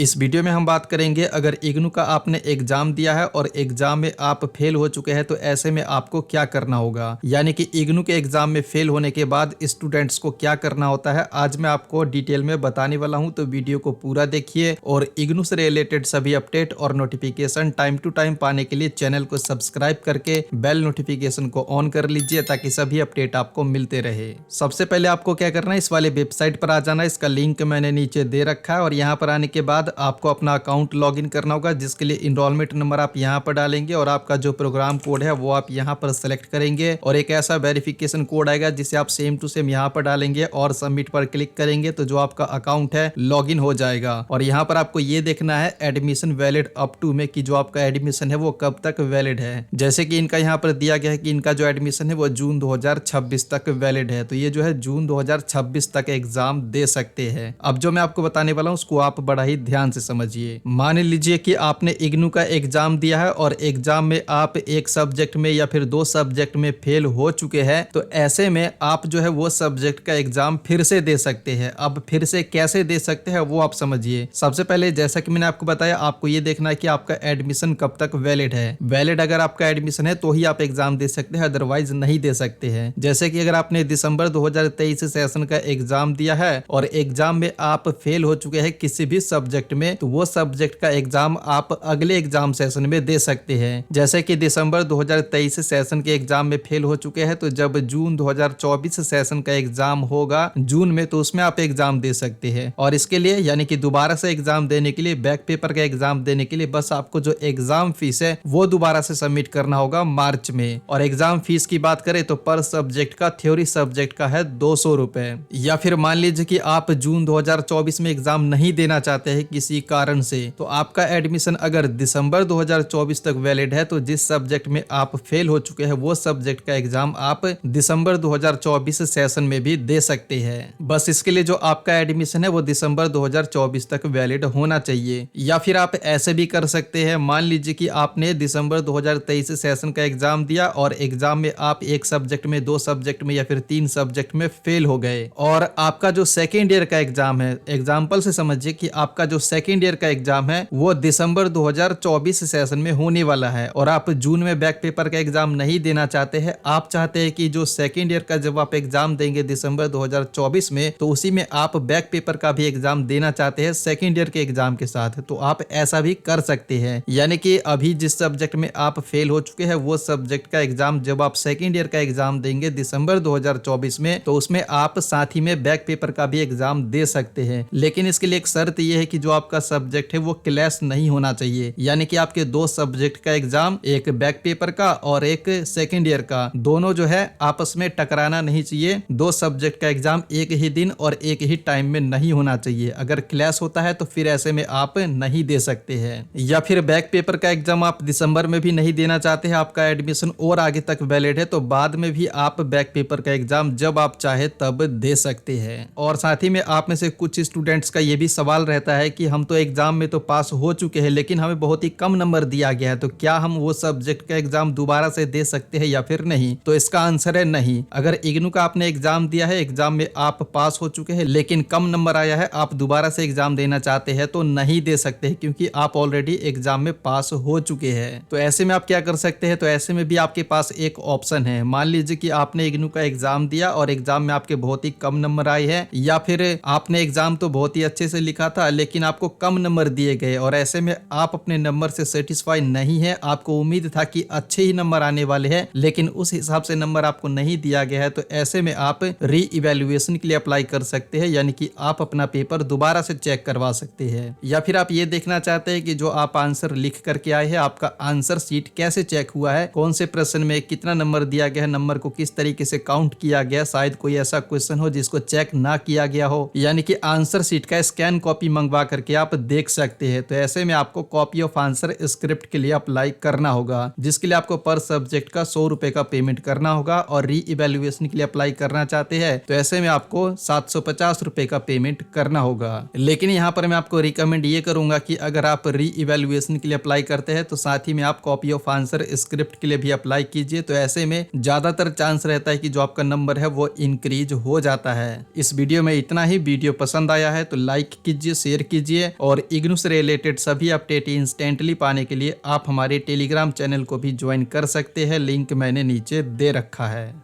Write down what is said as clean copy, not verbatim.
इस वीडियो में हम बात करेंगे अगर इग्नू का आपने एग्जाम दिया है और एग्जाम में आप फेल हो चुके हैं तो ऐसे में आपको क्या करना होगा, यानी कि इग्नू के एग्जाम में फेल होने के बाद स्टूडेंट्स को क्या करना होता है। आज मैं आपको डिटेल में बताने वाला हूं, तो वीडियो को पूरा देखिए और इग्नू से रिलेटेड सभी अपडेट और नोटिफिकेशन टाइम टू टाइम पाने के लिए चैनल को सब्सक्राइब करके बेल नोटिफिकेशन को ऑन कर लीजिए ताकि सभी अपडेट आपको मिलते रहे। सबसे पहले आपको क्या करना है, इस वाले वेबसाइट पर आ जाना है। इसका लिंक मैंने नीचे दे रखा है और यहाँ पर आने के बाद आपको अपना अकाउंट लॉगिन करना होगा, जिसके लिए इनरोलमेंट नंबर आप यहाँ पर डालेंगे और आपका जो प्रोग्राम कोड है वो आप यहाँ पर सेलेक्ट करेंगे और एक ऐसा वेरिफिकेशन कोड आएगा जिसे आप सेम टू सेम यहाँ पर डालेंगे और सबमिट पर क्लिक करेंगे तो जो आपका अकाउंट है लॉगिन हो जाएगा। और यहाँ पर आपको ये देखना है एडमिशन वैलिड अप टू में कि जो आपका एडमिशन है वो कब तक वैलिड है। जैसे कि इनका यहाँ पर दिया गया है कि इनका जो एडमिशन है वो जून 2026 तक वैलिड है, तो ये जो है जून 2026 तक एग्जाम दे सकते हैं। अब जो मैं आपको बताने वाला हूँ उसको आप बड़ा ही ध्यान से समझिए। मान लीजिए कि आपने इग्नू का एग्जाम दिया है और एग्जाम में आप एक सब्जेक्ट में या फिर दो सब्जेक्ट में फेल हो चुके हैं, तो ऐसे में आप जो है वो सब्जेक्ट का एग्जाम फिर से दे सकते हैं। अब फिर से कैसे दे सकते हैं वो आप समझिए। सबसे पहले जैसा कि मैंने आपको बताया, आपको ये देखना है कि आपका एडमिशन कब तक वैलिड है। वैलिड अगर आपका एडमिशन है तो ही आप एग्जाम दे सकते हैं, अदरवाइज नहीं दे सकते हैं। जैसे कि अगर आपने दिसंबर 2023 सेशन का एग्जाम दिया है और एग्जाम में आप फेल हो चुके हैं किसी भी सब्जेक्ट में, तो वो सब्जेक्ट का एग्जाम आप अगले एग्जाम सेशन में दे सकते हैं। जैसे कि दिसंबर 2023 सेशन के एग्जाम में फेल हो चुके हैं, तो जब जून 2024 सेशन का एग्जाम होगा जून में, तो उसमें आप एग्जाम दे सकते हैं। और इसके लिए यानी कि दोबारा से एग्जाम देने के लिए, बैक पेपर का एग्जाम देने के लिए बस आपको जो एग्जाम फीस है वो दोबारा से सबमिट करना होगा मार्च में। और एग्जाम फीस की बात करें तो पर सब्जेक्ट का, थ्योरी सब्जेक्ट का है 200 रुपए। या फिर मान लीजिए कि आप जून 2024 में एग्जाम नहीं देना चाहते हैं किसी कारण से, तो आपका एडमिशन अगर दिसंबर 2024 तक वैलिड है, तो जिस सब्जेक्ट में आप फेल हो चुके हैं वो सब्जेक्ट का एग्जाम आप दिसंबर 2024 सेशन में भी दे सकते हैं। बस इसके लिए जो आपका एडमिशन है वो दिसंबर 2024 तक वैलिड होना चाहिए। या फिर आप ऐसे भी कर सकते हैं, मान लीजिए कि आपने दिसंबर 2023 सेशन का एग्जाम दिया और एग्जाम में आप एक सब्जेक्ट में, दो सब्जेक्ट में या फिर तीन सब्जेक्ट में फेल हो गए और आपका जो सेकेंड ईयर का एग्जाम है, एग्जाम्पल से समझिए कि आपका जो सेकेंड ईयर का एग्जाम है वो दिसंबर 2024 सेशन में होने वाला है और आप जून में बैक पेपर का एग्जाम नहीं देना चाहते हैं। आप चाहते हैं कि जो सेकेंड ईयर का जब आप एग्जाम देंगे दिसंबर 2024 में, तो उसी में आप बैक पेपर का भी एग्जाम देना चाहते हैं सेकेंड ईयर के एग्जाम के साथ, तो आप ऐसा भी कर सकते हैं। यानी कि अभी जिस सब्जेक्ट में आप फेल हो चुके हैं वो सब्जेक्ट का एग्जाम जब आप सेकेंड ईयर का एग्जाम देंगे दिसंबर 2024 में, तो उसमें आप साथ ही में बैक पेपर का भी एग्जाम दे सकते हैं। लेकिन इसके लिए एक शर्त यह है कि जो आपका सब्जेक्ट है वो क्लैश नहीं होना चाहिए, यानी कि आपके दो सब्जेक्ट का एग्जाम, एक बैक पेपर का और एक सेकेंड ईयर का, दोनों जो है आपस में टकराना नहीं चाहिए। दो सब्जेक्ट का एग्जाम एक ही दिन और एक ही टाइम में नहीं होना चाहिए। अगर क्लैश होता है तो फिर ऐसे में आप नहीं दे सकते हैं। या फिर बैक पेपर का एग्जाम आप दिसंबर में भी नहीं देना चाहते हैं, आपका एडमिशन और आगे तक वैलिड है, तो बाद में भी आप बैक पेपर का एग्जाम जब आप चाहे तब दे सकते हैं। और साथ ही में आप में से कुछ स्टूडेंट्स का ये भी सवाल रहता है कि हम तो एग्जाम में तो पास हो चुके हैं लेकिन हमें बहुत ही कम नंबर दिया गया है, तो क्या हम वो सब्जेक्ट का एग्जाम दोबारा से दे सकते हैं या फिर नहीं? तो इसका आंसर है नहीं। अगर इग्नू का आपने एग्जाम दिया है, एग्जाम में आप पास हो चुके हैं लेकिन कम नंबर आया है, आप दोबारा से एग्जाम देना चाहते हैं तो नहीं दे सकते हैं, क्योंकि आप ऑलरेडी एग्जाम में पास हो चुके हैं। तो ऐसे में आप क्या कर सकते हैं, तो ऐसे में भी आपके पास एक ऑप्शन है। मान लीजिए कि आपने इग्नू का एग्जाम दिया और एग्जाम में आपके बहुत ही कम नंबर आए हैं, या फिर आपने एग्जाम तो बहुत ही अच्छे से लिखा था लेकिन आपको कम नंबर दिए गए और ऐसे में आप अपने नंबर से सेटिस्फाई नहीं है, आपको उम्मीद था कि अच्छे ही नंबर आने वाले हैं लेकिन उस हिसाब से नंबर आपको नहीं दिया गया है, तो ऐसे में आप री इवैल्यूएशन के लिए अप्लाई कर सकते हैं, यानी कि आप अपना पेपर दोबारा से चेक करवा सकते हैं। या फिर आप ये देखना चाहते हैं कि जो आप आंसर लिख करके आए हैं आपका आंसर शीट कैसे चेक हुआ है, कौन से प्रश्न में कितना नंबर दिया गया है, नंबर को किस तरीके से काउंट किया गया, शायद कोई ऐसा क्वेश्चन हो जिसको चेक ना किया गया हो, यानी कि आंसर शीट का स्कैन कॉपी मंगवा करके आप देख सकते हैं। तो ऐसे में आपको कॉपी ऑफ आंसर स्क्रिप्ट के लिए अप्लाई करना होगा, जिसके लिए आपको पर सब्जेक्ट का 100 रुपए का पेमेंट करना होगा। और री इवैल्यूएशन के लिए अप्लाई करना चाहते हैं तो ऐसे में आपको 750 रुपए का पेमेंट करना होगा। लेकिन यहाँ पर मैं आपको रिकमेंड ये करूंगा कि अगर आप री इवैल्यूएशन के लिए अप्लाई करते हैं तो साथ ही में आप कॉपी ऑफ आंसर स्क्रिप्ट के लिए भी अप्लाई कीजिए, तो ऐसे में ज्यादातर चांस रहता है कि जो आपका नंबर है वो इंक्रीज हो जाता है। इस वीडियो में इतना ही। वीडियो पसंद आया है तो लाइक कीजिए, शेयर कीजिए। कीजिए और इग्नू से रिलेटेड सभी अपडेट इंस्टेंटली पाने के लिए आप हमारे टेलीग्राम चैनल को भी ज्वाइन कर सकते हैं। लिंक मैंने नीचे दे रखा है।